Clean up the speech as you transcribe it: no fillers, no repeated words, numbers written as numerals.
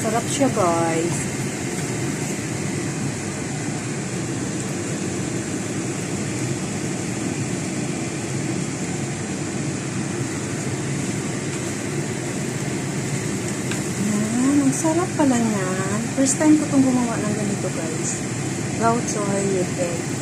Sarap siya, guys. Ang sarap pala niyan. First time ko itong gumawa ng ganito, guys. Gaucho with egg.